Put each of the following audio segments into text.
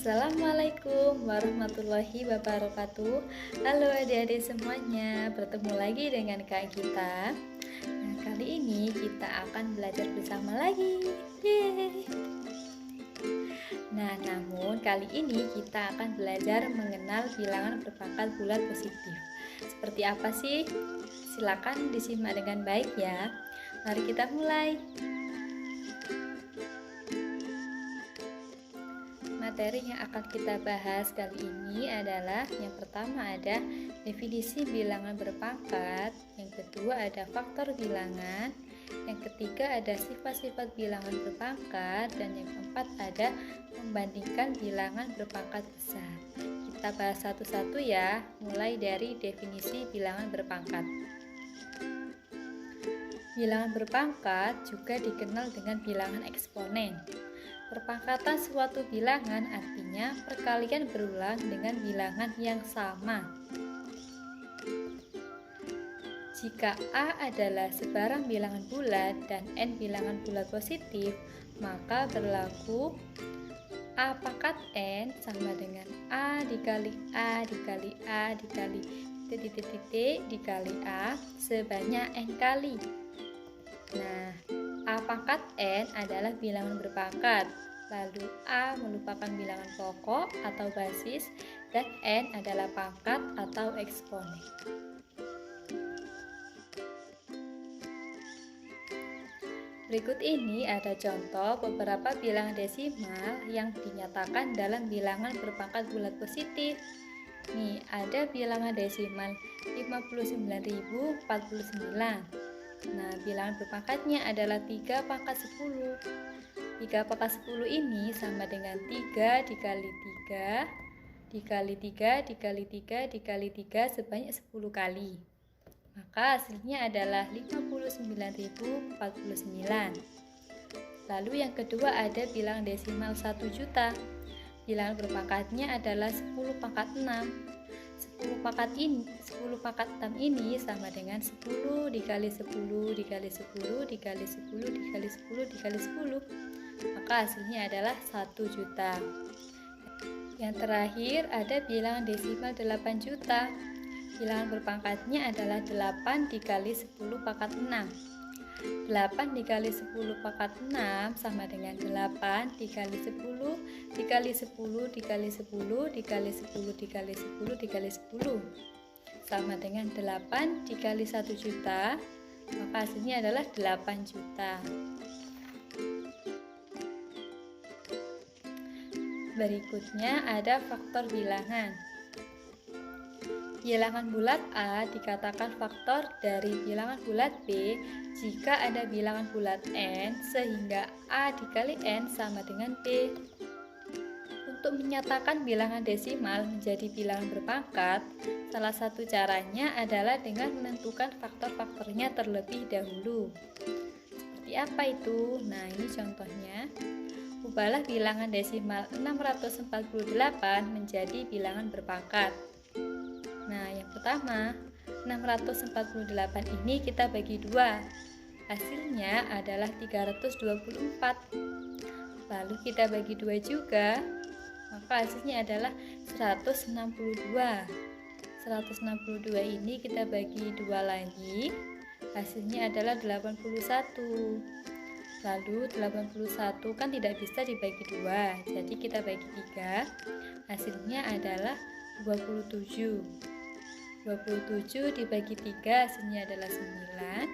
Assalamualaikum warahmatullahi wabarakatuh. Halo adik-adik semuanya, bertemu lagi dengan Kak Gita. Nah, kali ini kita akan belajar bersama lagi. Yeay. Nah, namun kali ini kita akan belajar mengenal bilangan berpangkat bulat positif. Seperti apa sih? Silakan disimak dengan baik ya. Mari kita mulai. Materi yang akan kita bahas kali ini adalah yang pertama ada definisi bilangan berpangkat, yang kedua ada faktor bilangan, yang ketiga ada sifat-sifat bilangan berpangkat, dan yang keempat ada membandingkan bilangan berpangkat besar. Kita bahas satu-satu ya, mulai dari definisi bilangan berpangkat. Bilangan berpangkat juga dikenal dengan bilangan eksponen. Perpangkatan suatu bilangan artinya perkalian berulang dengan bilangan yang sama. Jika A adalah sebarang bilangan bulat dan N bilangan bulat positif, maka berlaku A pangkat N sama dengan A dikali A dikali A dikali titik-titik dikali A sebanyak N kali. Nah, A pangkat N adalah bilangan berpangkat, lalu A merupakan bilangan pokok atau basis, dan N adalah pangkat atau eksponen. Berikut ini ada contoh beberapa bilangan desimal yang dinyatakan dalam bilangan berpangkat bulat positif. Nih, ada bilangan desimal 59.049. Nah, bilangan berpangkatnya adalah 3 pangkat 10. 3 pangkat 10 ini sama dengan 3 dikali 3 dikali 3 dikali 3 dikali 3 sebanyak 10 kali. Maka hasilnya adalah 59.049. Lalu yang kedua ada bilangan desimal 1 juta. Bilangan berpangkatnya adalah 10 pangkat 6. 10 pangkat 6 ini sama dengan 10 dikali 10 dikali 10 dikali 10 dikali 10 dikali 10. Maka hasilnya adalah 1 juta. Yang terakhir ada bilangan desimal 8 juta. Bilangan berpangkatnya adalah 8 dikali 10 pangkat 6. 8 dikali 10 pangkat 6 sama dengan 8 dikali 10 dikali 10 dikali 10 dikali 10 dikali 10 dikali 10 sama dengan 8 dikali 1 juta, maka hasilnya adalah 8 juta. Berikutnya ada faktor bilangan. Bilangan bulat A dikatakan faktor dari bilangan bulat B jika ada bilangan bulat N sehingga A dikali N sama dengan B. Untuk menyatakan bilangan desimal menjadi bilangan berpangkat, salah satu caranya adalah dengan menentukan faktor-faktornya terlebih dahulu. Seperti apa itu? Nah, ini contohnya. Ubahlah bilangan desimal 648 menjadi bilangan berpangkat. Nah, yang pertama, 648 ini kita bagi 2. Hasilnya adalah 324. Lalu kita bagi 2 juga, maka hasilnya adalah 162. 162 ini kita bagi 2 lagi, hasilnya adalah 81. Lalu 81 kan tidak bisa dibagi 2, jadi kita bagi 3, hasilnya adalah 27. 27 dibagi 3 hasilnya adalah 9.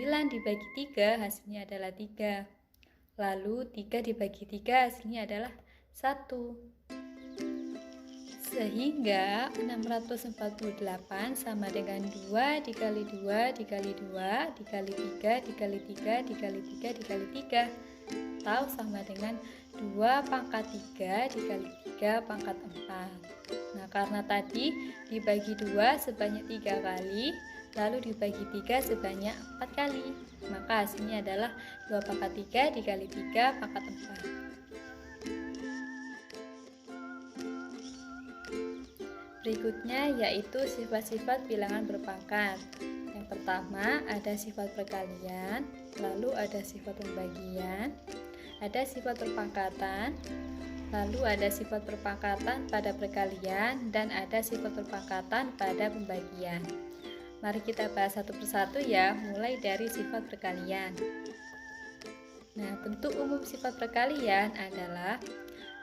9 dibagi 3 hasilnya adalah 3. Lalu 3 dibagi 3 hasilnya adalah 1. Sehingga 648 sama dengan 2 dikali 2 dikali 2 dikali 3 dikali 3 dikali 3 dikali 3 atau sama dengan 2 pangkat 3 dikali 3 pangkat 4. Nah, karena tadi dibagi 2 sebanyak 3 kali, lalu dibagi 3 sebanyak 4 kali, maka hasilnya adalah 2 pangkat 3 dikali 3 pangkat 4. Berikutnya yaitu sifat-sifat bilangan berpangkat. Yang pertama ada sifat perkalian, lalu ada sifat pembagian, ada sifat perpangkatan, lalu ada sifat perpangkatan pada perkalian, dan ada sifat perpangkatan pada pembagian. Mari kita bahas satu persatu ya, mulai dari sifat perkalian. Nah, bentuk umum sifat perkalian adalah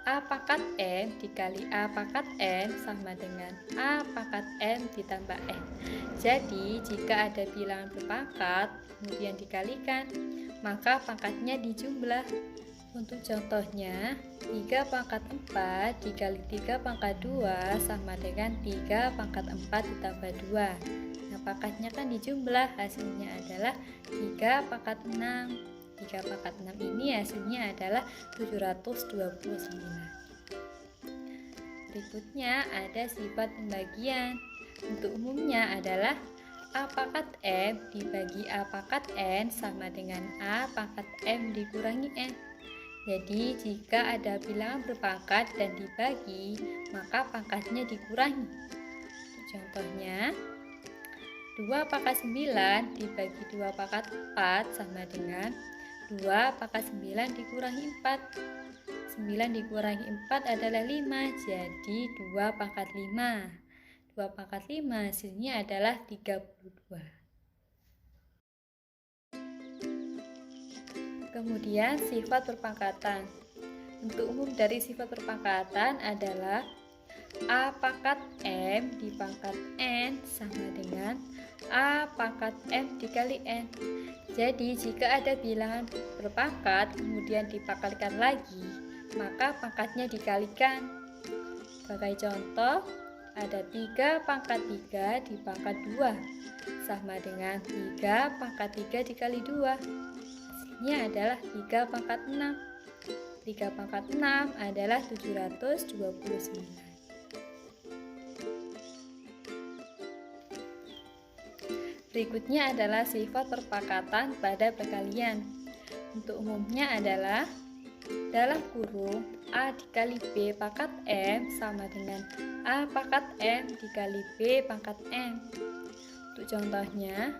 A pangkat M dikali A pangkat M sama dengan A pangkat M ditambah N. Jadi, jika ada bilangan berpangkat, kemudian dikalikan, maka pangkatnya dijumlah. Untuk contohnya, 3 pangkat 4 dikali 3 pangkat 2 sama dengan 3 pangkat 4 ditambah 2. Nah, pangkatnya kan dijumlah, hasilnya adalah 3 pangkat 6. 3 pangkat 6 ini hasilnya adalah 729. Berikutnya ada sifat pembagian. Untuk umumnya adalah A pangkat M dibagi A pangkat N sama dengan A pangkat M dikurangi N. Jadi jika ada bilangan berpangkat dan dibagi, maka pangkatnya dikurangi. Contohnya, 2 pangkat 9 dibagi 2 pangkat 4 sama dengan 2 pangkat 9 dikurangi 4. 9 dikurangi 4 adalah 5, jadi 2 pangkat 5. 2 pangkat 5 hasilnya adalah 32. Kemudian sifat perpangkatan. Bentuk umum dari sifat perpangkatan adalah A pangkat M di pangkat N sama dengan A pangkat M dikali N. Jadi jika ada bilangan berpangkat kemudian dipangkatkan lagi, maka pangkatnya dikalikan. Sebagai contoh, ada 3 pangkat 3 di pangkat 2 sama dengan 3 pangkat 3 dikali 2. Hasilnya adalah 3 pangkat 6. 3 pangkat 6 adalah 729. Berikutnya adalah sifat perpangkatan pada perkalian. Untuk umumnya adalah dalam kurung A dikali B pangkat M sama dengan A pangkat M dikali B pangkat M. Untuk contohnya,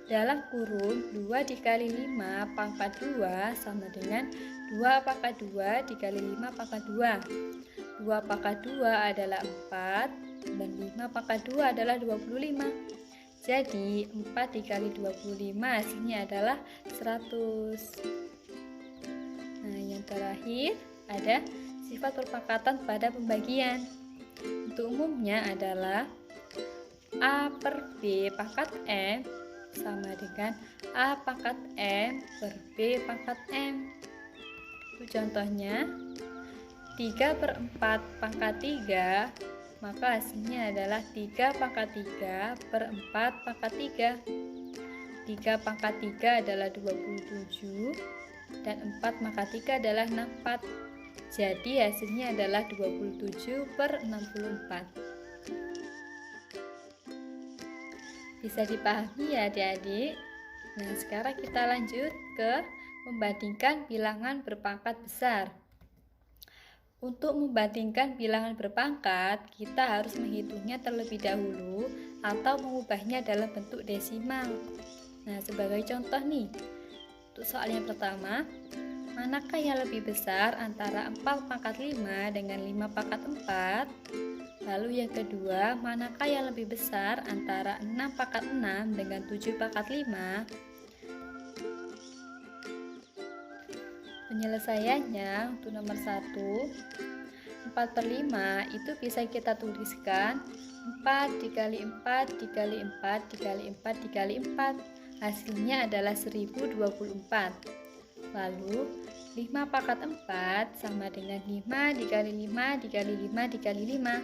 dalam kurung 2 dikali 5 pangkat 2 sama dengan 2 pangkat 2 dikali 5 pangkat 2. 2 pangkat 2 adalah 4 dan 5 pangkat 2 adalah 25. Jadi 4 dikali 25 hasilnya adalah 100. Nah, yang terakhir ada sifat perpangkatan pada pembagian. Untuk umumnya adalah A per B pangkat M sama dengan A pangkat M per B pangkat M. Untuk contohnya, 3 per 4 pangkat 3, maka hasilnya adalah 3 pangkat 3 per 4 pangkat 3. 3 pangkat 3 adalah 27 dan 4 pangkat 3 adalah 64. Jadi hasilnya adalah 27 per 64. Bisa dipahami ya adik-adik? Nah, sekarang kita lanjut ke membandingkan bilangan berpangkat besar. Untuk membandingkan bilangan berpangkat, kita harus menghitungnya terlebih dahulu atau mengubahnya dalam bentuk desimal. Nah, sebagai contoh nih, untuk soal yang pertama, manakah yang lebih besar antara 4 pangkat 5 dengan 5 pangkat 4? Lalu yang kedua, manakah yang lebih besar antara 6 pangkat 6 dengan 7 pangkat 5? Penyelesaiannya untuk nomor 1, 4 per 5 itu bisa kita tuliskan 4 dikali 4 dikali 4 dikali 4 dikali 4. Hasilnya adalah 1024. Lalu 5 pangkat 4 sama dengan 5 dikali 5 dikali 5 dikali 5.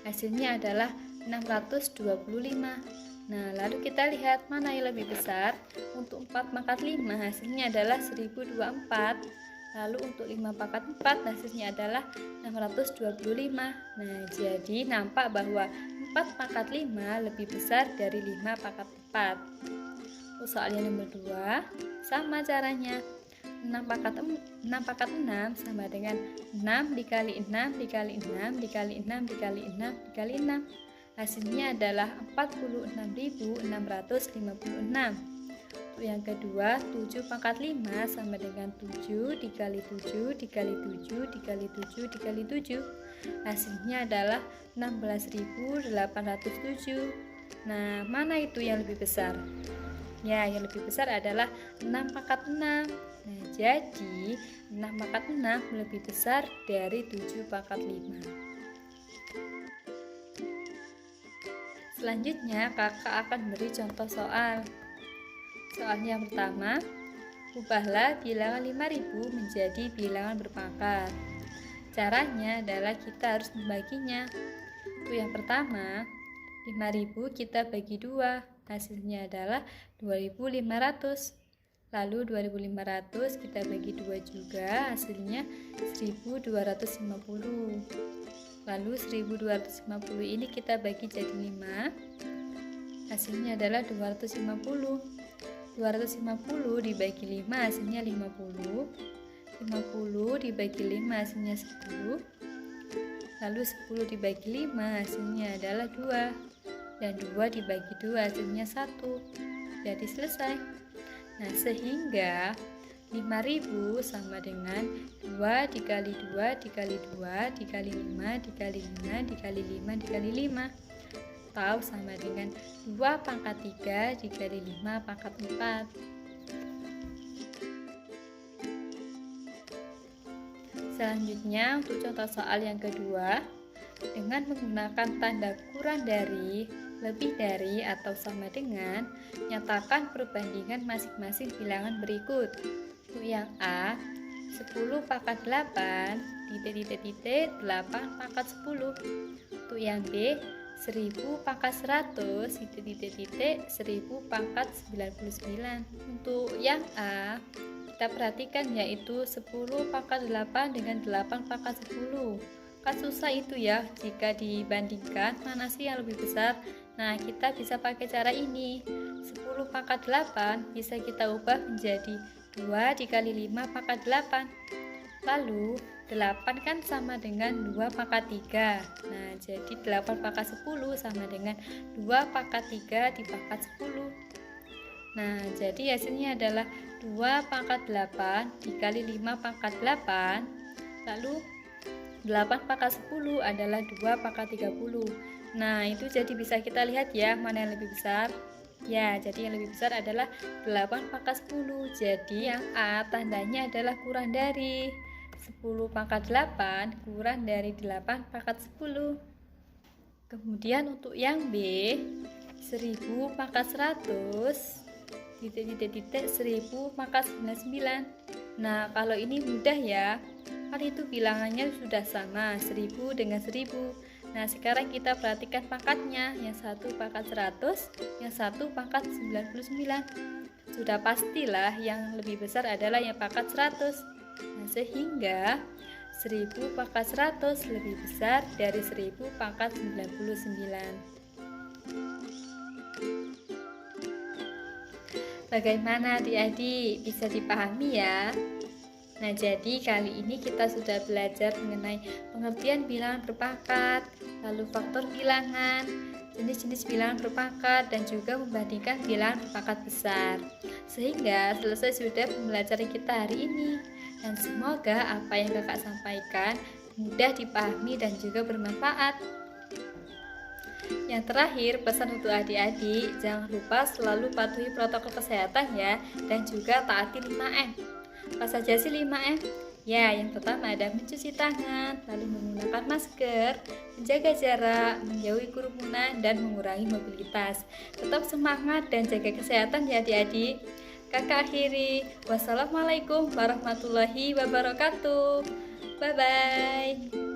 Hasilnya adalah 625. Nah, lalu kita lihat mana yang lebih besar. Untuk 4 pangkat 5 hasilnya adalah 1024. Lalu untuk 5 pangkat 4 hasilnya adalah 625. Nah, jadi nampak bahwa 4 pangkat 5 lebih besar dari 5 pangkat 4. Untuk soal yang nomor 2, sama caranya. 6 sama dengan 6 dikali 6 dikali 6 dikali 6 dikali 6 dikali 6. Hasilnya adalah 46.656. Untuk yang kedua, 7 pangkat 5 sama dengan 7 dikali 7 dikali 7 dikali 7 dikali 7. Hasilnya adalah 16.807. Nah, mana itu yang lebih besar? Ya, yang lebih besar adalah 6 pangkat 6. Nah, jadi 6 pangkat 6 lebih besar dari 7 pangkat 5. Selanjutnya, kakak akan beri contoh soal. Soal yang pertama, ubahlah bilangan 5.000 menjadi bilangan berpangkat. Caranya adalah kita harus membaginya. Untuk yang pertama, 5.000 kita bagi 2, hasilnya adalah 2.500. Lalu 2.500 kita bagi 2 juga, hasilnya 1.250. Lalu 1.250 ini kita bagi jadi 5, hasilnya adalah 250. 250 dibagi 5 hasilnya 50. 50 dibagi 5 hasilnya 10. Lalu 10 dibagi 5 hasilnya adalah 2. Dan 2 dibagi 2 hasilnya 1. Jadi selesai. Nah, sehingga 5.000 sama dengan 2 dikali 2 dikali 2 dikali 5 dikali 5 dikali 5 dikali 5, atau sama dengan 2 pangkat 3 dikali 5 pangkat 4. Selanjutnya, untuk contoh soal yang kedua, dengan menggunakan tanda kurang dari, lebih dari, atau sama dengan, nyatakan perbandingan masing-masing bilangan berikut. Untuk yang A, 10 pangkat 8, titik 8 pangkat 10. Untuk yang B, 1000 pangkat 100, titik 1000 pangkat 99. Untuk yang A, kita perhatikan yaitu 10 pangkat 8 dengan 8 pangkat 10. Kan susah itu ya, jika dibandingkan mana sih yang lebih besar. Nah, kita bisa pakai cara ini. 10 pangkat 8 bisa kita ubah menjadi 2 dikali 5 pangkat 8. Lalu 8 kan sama dengan 2 pangkat 3. Nah, jadi 8 pangkat 10 sama dengan 2 pangkat 3 dipangkat 10. Nah, jadi hasilnya adalah 2 pangkat 8 dikali 5 pangkat 8. Lalu 8 pangkat 10 adalah 2 pangkat 30. Nah, itu jadi bisa kita lihat ya, mana yang lebih besar. Ya, jadi yang lebih besar adalah 8 pangkat 10. Jadi yang A tandanya adalah kurang dari. 10 pangkat 8 kurang dari 8 pangkat 10. Kemudian untuk yang B, 1000 pangkat 100, titik 1000 pangkat 99. Nah, kalau ini mudah ya, kan itu bilangannya sudah sama, 1000 dengan 1000. Nah, sekarang kita perhatikan pangkatnya, yang satu pangkat 100, yang satu pangkat 99. Sudah pastilah yang lebih besar adalah yang pangkat 100. Nah, sehingga 1000 pangkat 100 lebih besar dari 1000 pangkat 99. Bagaimana adik-adik? Bisa dipahami ya? Nah, jadi kali ini kita sudah belajar mengenai pengertian bilangan berpangkat, lalu faktor bilangan, jenis-jenis bilangan berpangkat, dan juga membandingkan bilangan berpangkat besar. Sehingga selesai sudah pembelajaran kita hari ini. Dan semoga apa yang kakak sampaikan mudah dipahami dan juga bermanfaat. Yang terakhir, pesan untuk adik-adik, jangan lupa selalu patuhi protokol kesehatan ya, dan juga taati 5M. Apa saja sih 5M? Ya, yang pertama ada mencuci tangan, lalu menggunakan masker, menjaga jarak, menjauhi kerumunan, dan mengurangi mobilitas. Tetap semangat dan jaga kesehatan ya adik-adik. Kakak akhiri, wassalamualaikum warahmatullahi wabarakatuh. Bye-bye.